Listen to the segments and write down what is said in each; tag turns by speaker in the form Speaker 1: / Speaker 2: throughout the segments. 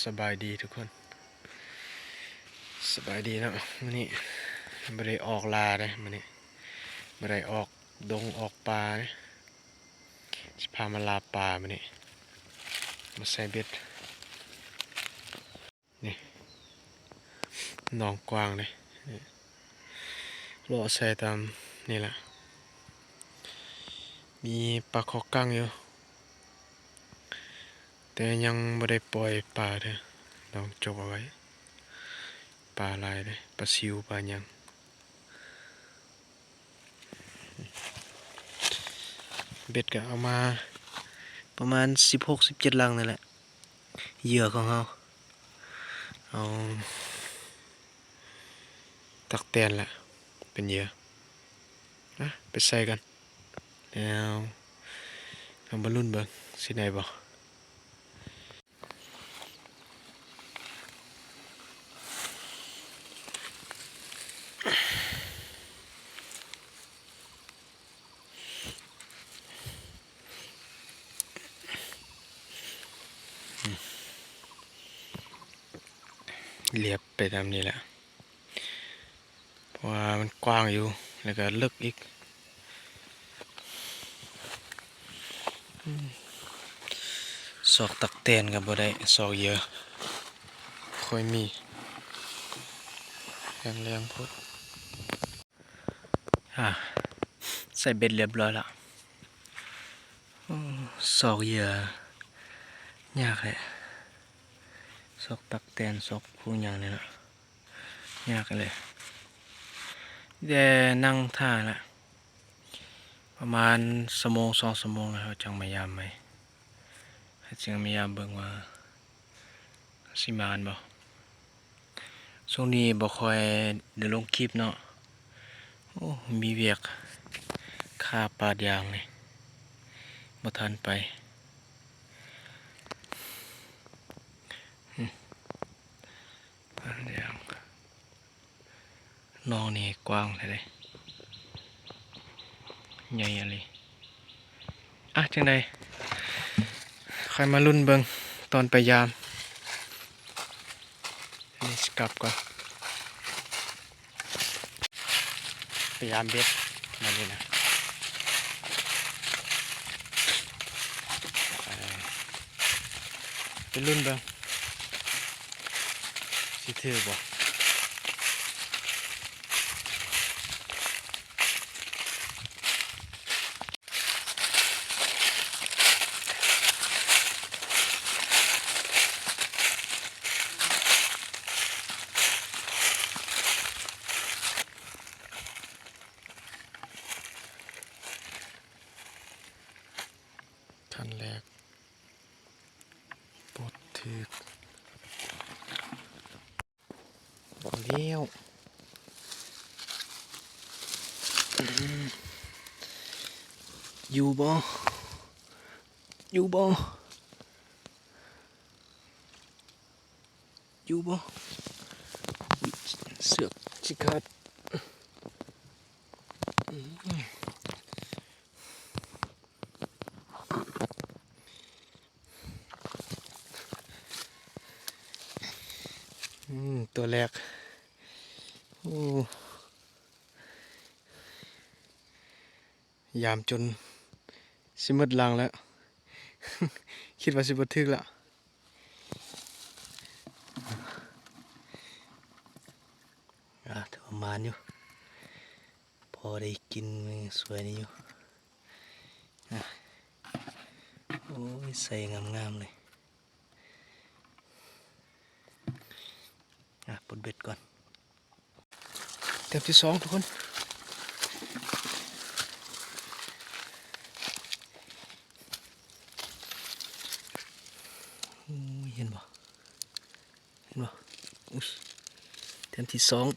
Speaker 1: สบายดีทุกคนสบายดีเนาะมื้อนี้ไม่ได้ออกลาเลยมื้อนี้ไม่ได้ออกดงออกป่าเลยสิพามาลาป่ามื้อนี้มาใส่เบ็ดนี่หนองกว้างเลยเลาะใส่ตามนี่แหละมีปลาคอกั้งอยู่แต่ยังไม่ได้ปล่อยปลาเด้อลองจกเอาไว้ปลาลายเลยปลาซิวปลาหยังเบ็ดก็เอามาประมาณ16-17ลังนั่นแหละเหยื่อของเราเอาตักแตนแหละเป็นเหยื่อไปใส่กันแล้วเอาบอลลูนเบิ่งสิไหนบ่เรียบไปตามนี้แหละเพราะว่ามันกว้างอยู่แล้วก็ลึกอีกศอกตักแตนกับบ่ได้ศอกเหยื่อค่อยมีแรงๆพุดใส่เบ็ดเรียบร้อยแล้วศอกเหยื่อยากเลยศอกตักแตนศอกผู้หยังเนี่ยนะยากเลยแต่นั่งท่าละประมาณ2 ชั่วโมงแล้วจังมายามไหมจังมายามเบิ่งว่าสิมานบ่ช่วงนี้บ่ค่อยได้ลงคลิปเนาะโอ้มีเวียกค่าปลาดยางนี่บ่ทันไปปลาดยางน้องนี่กว้างเลยใหญ่อะไรจังใดค่อยมาลุ้นเบิ่งตอนไปยามนี่สกลับก่อนไปยามเบ็ดมาเลยนะไปลุ้นเบิ่งสิถือบ่ขั้นแรกปลดถือบอกเลี้ยวอยู่บ่อยู่บ่อยู่บ่เสือกสิขาดตัวแรกโอ้ยามจนสิหมดแรงแล้ว คิดว่าสิบ่ถึกแล้วถือว่ามานอยู่พอได้กินสวยนี่อยู่โอ้ยใส่งามๆเลยปลดเบ็ดก่อนเต็มที่2ทุกคนเห็นบ่อุ๊ยเต็มที่22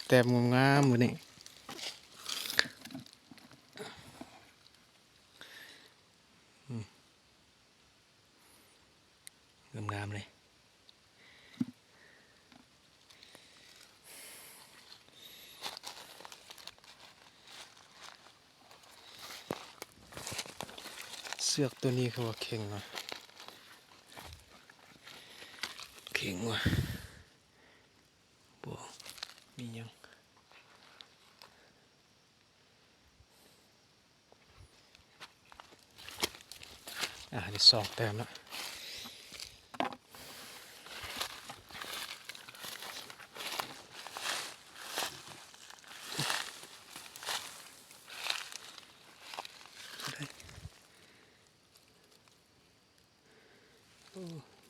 Speaker 1: แต้มงามๆมื้อนี้งามเลย สือกตัวนี้คือว่าเข่งว่ะเข่งว่ะบ่มียังนี่2 แต้มแล้ว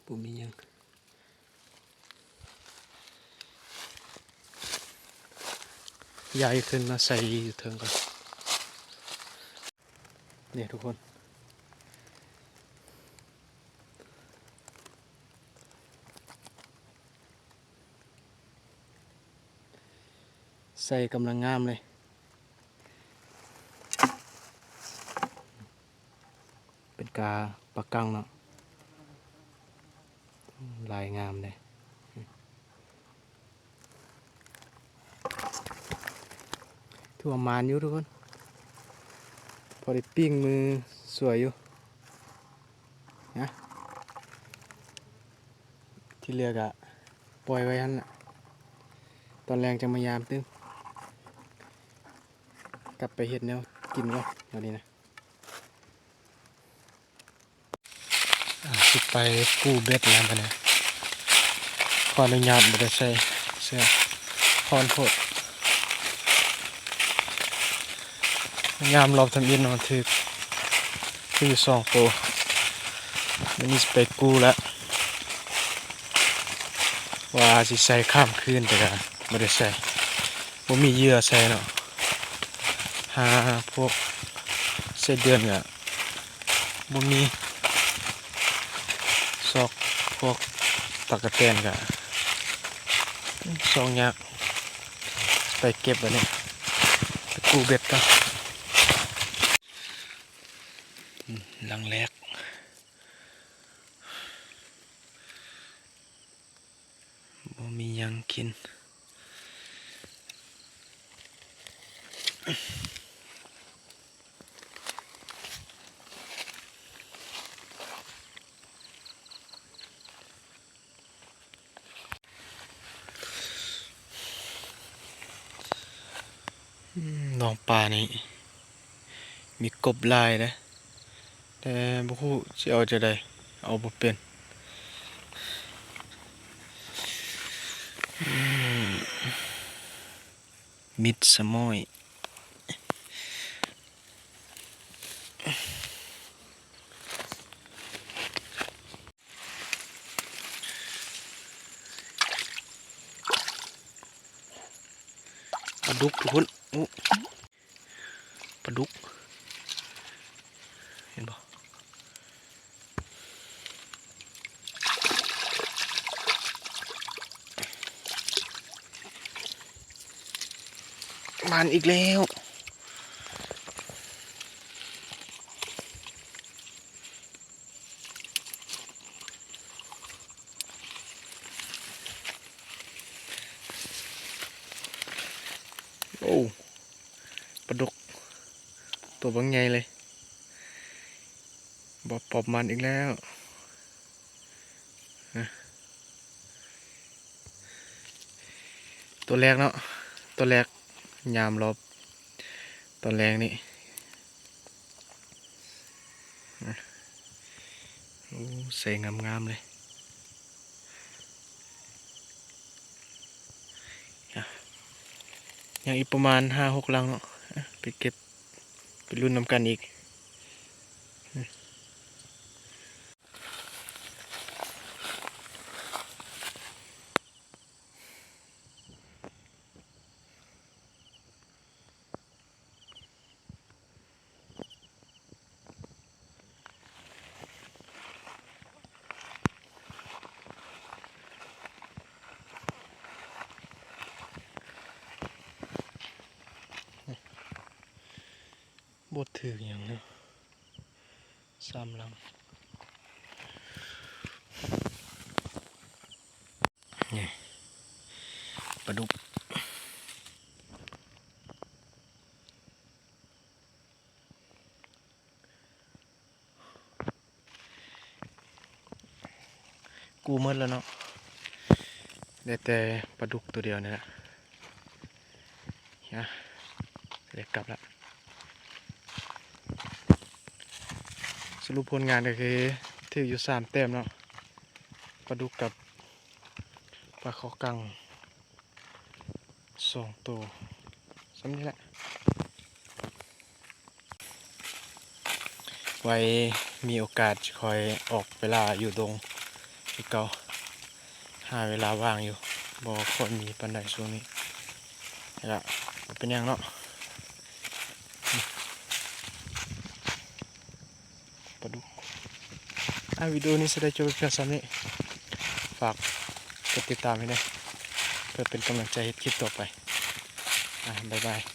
Speaker 1: บ่มียังใหญ่ขึ้นมาใส่อยู่เทิงก่อนเนี่ยทุกคนใส่กำลังงามเลยเป็นกาปากกังเนาะลายงามเลยถือว่ามานอยู่ทุกคนพอได้ปิ้งมือสวยอยู่นะที่เลือกอะปล่อยไว้ฮั่นน่ะตอนแรงจะมายามตึ้งกลับไปเห็ดแนวกินก่อนเดี๋ยวนี้นะสิไปกู้เบ็ดแล้วกันนะขออนุญาตไม่ได้ใส่เสื้อพรโพดยามรอบทำอินนอนถือคือ2 ตัวมันนี่ไปกู้แล้วว่าสิใส่ข้ามคืนแต่ก็ไม่ได้ใส่ผมมีเหยื่อใส่เนาะหาพวกเศษเดือนก็บ่มีซอกพวกตะกะแตนก็2 อย่างไปเก็บไว้เนี่ยไปกู้เบ็ดกันหลังแรกบ่มียังกินน้องปลานี่มีกบลายนะแต่บ่ฮู้สิเอาจะได้เอาบ่เป็นมิดสมอยปลาดุกทุกคนปลาดุกเห็นบ่มันอีกแล้วโอ้ปลาดุกตัวบางใหญ่เลยบ่ปอบมันอีกแล้วตัวแรกเนาะตัวแรกยามรอบตอนแรกนี่โอ้ใส่งามๆเลยยังอีกประมาณ5-6 ลังเนาะไปเก็บไปรุ่นนำกันอีกบดถืออย่างเนาะ3 ลังนี่ปลาดุก กูหมดแล้วเนาะได้แต่ปลาดุกตัวเดียวนี่แหละนะเด็กกลับละสรุปผลงานก็คือถืออยู่3 แต้มเนาะปลาดุกกับปลาขอกัง2 ตัวซ้ำนี้แหละไว้มีโอกาสคอยออกเวลาอยู่ดงอีกเก่าหาเวลาว่างอยู่บ่ค่อยมีปานใดช่วงนี้นี่ละบ่เป็นหยังเนาะปลาดุกวิดีโอนี้จะได้จบเพียงซ้ำนี้ฝากกดติดตามให้ด้วยเพื่อเป็นกำลังใจให้คลิปต่อไปบ๊ายบาย